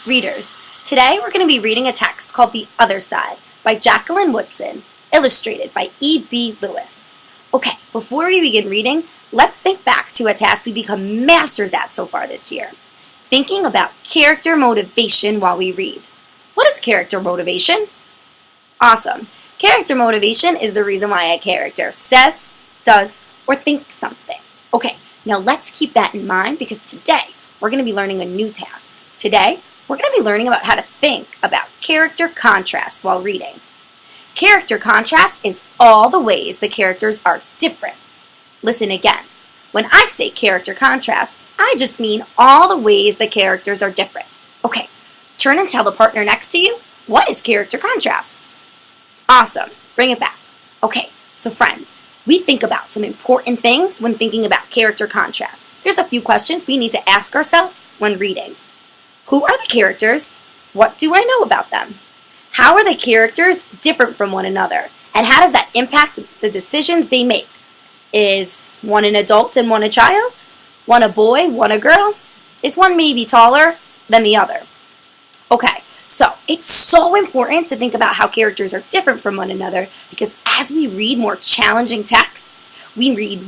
Readers, today we're going to be reading a text called The Other Side by Jacqueline Woodson, illustrated by E.B. Lewis. Okay, before we begin reading, let's think back to a task we've become masters at so far this year. Thinking about character motivation while we read. What is character motivation? Awesome. Character motivation is the reason why a character says, does, or thinks something. Okay, now let's keep that in mind because today we're going to be learning a new task. Today, we're going to be learning about how to think about character contrast while reading. Character contrast is all the ways the characters are different. Listen again. When I say character contrast, I just mean all the ways the characters are different. Okay, turn and tell the partner next to you, what is character contrast? Awesome, bring it back. Okay, so friends, we think about some important things when thinking about character contrast. There's a few questions we need to ask ourselves when reading. Who are the characters? What do I know about them? How are the characters different from one another? And how does that impact the decisions they make? Is one an adult and one a child? One a boy, one a girl? Is one maybe taller than the other? Okay, so it's so important to think about how characters are different from one another because as we read more challenging texts, we read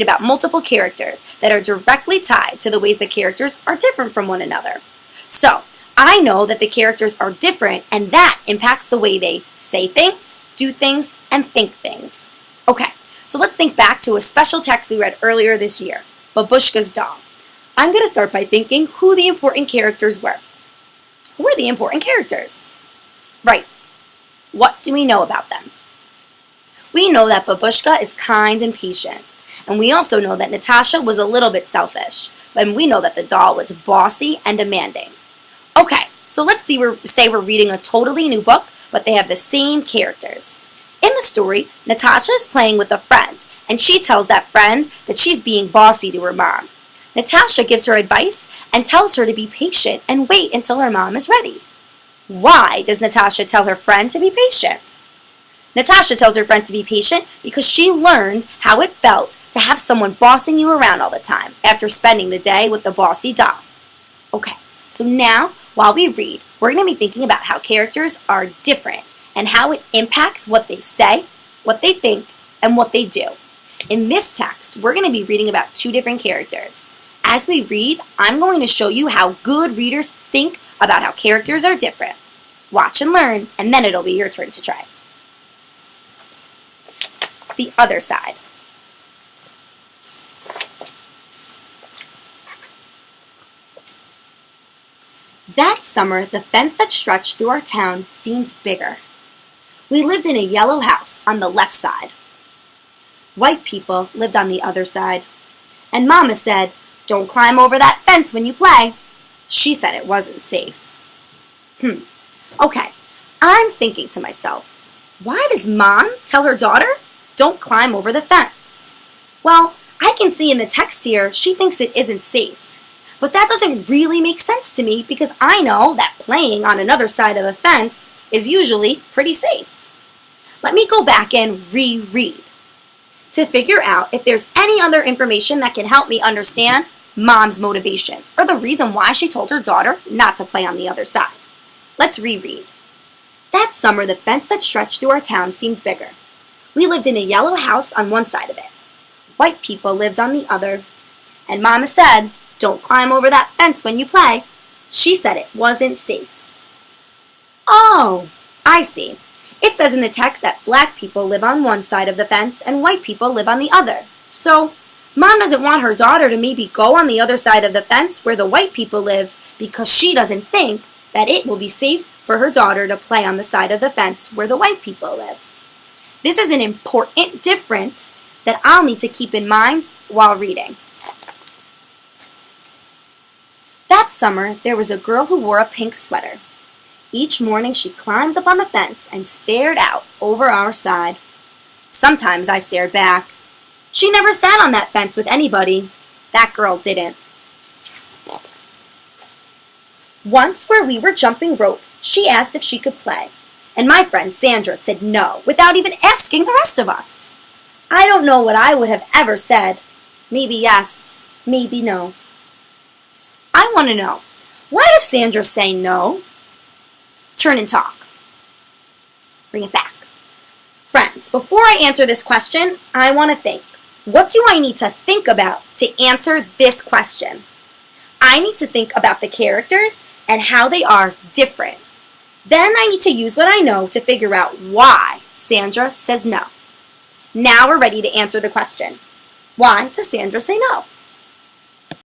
about multiple characters that are directly tied to the ways the characters are different from one another. So, I know that the characters are different and that impacts the way they say things, do things, and think things. Okay, so let's think back to a special text we read earlier this year, Babushka's Doll. I'm going to start by thinking who the important characters were. Who are the important characters? Right. What do we know about them? We know that Babushka is kind and patient. And we also know that Natasha was a little bit selfish. And we know that the doll was bossy and demanding. Okay, so let's say we're reading a totally new book, but they have the same characters. In the story, Natasha is playing with a friend, and she tells that friend that she's being bossy to her mom. Natasha gives her advice and tells her to be patient and wait until her mom is ready. Why does Natasha tell her friend to be patient? Natasha tells her friend to be patient because she learned how it felt to have someone bossing you around all the time after spending the day with the bossy doll. Okay, so now, while we read, we're going to be thinking about how characters are different and how it impacts what they say, what they think, and what they do. In this text, we're going to be reading about two different characters. As we read, I'm going to show you how good readers think about how characters are different. Watch and learn, and then it'll be your turn to try. The Other Side. That summer, the fence that stretched through our town seemed bigger. We lived in a yellow house on the left side. White people lived on the other side. And Mama said, "Don't climb over that fence when you play." She said it wasn't safe. Okay, I'm thinking to myself, why does Mom tell her daughter, "Don't climb over the fence"? Well, I can see in the text here she thinks it isn't safe. But that doesn't really make sense to me because I know that playing on another side of a fence is usually pretty safe. Let me go back and reread to figure out if there's any other information that can help me understand Mom's motivation or the reason why she told her daughter not to play on the other side. Let's reread. That summer, the fence that stretched through our town seemed bigger. We lived in a yellow house on one side of it. White people lived on the other. And Mama said, "Don't climb over that fence when you play." She said it wasn't safe. Oh, I see. It says in the text that black people live on one side of the fence and white people live on the other. So, Mom doesn't want her daughter to maybe go on the other side of the fence where the white people live because she doesn't think that it will be safe for her daughter to play on the side of the fence where the white people live. This is an important difference that I'll need to keep in mind while reading. That summer, there was a girl who wore a pink sweater. Each morning she climbed up on the fence and stared out over our side. Sometimes I stared back. She never sat on that fence with anybody. That girl didn't. Once where we were jumping rope, she asked if she could play. And my friend Sandra said no, without even asking the rest of us. I don't know what I would have ever said. Maybe yes, maybe no. I want to know, Why does Sandra say no? Turn and talk. Bring it back. Friends, before I answer this question, I want to think. What do I need to think about to answer this question? I need to think about the characters and how they are different. Then I need to use what I know to figure out why Sandra says no. Now we're ready to answer the question. Why does Sandra say no?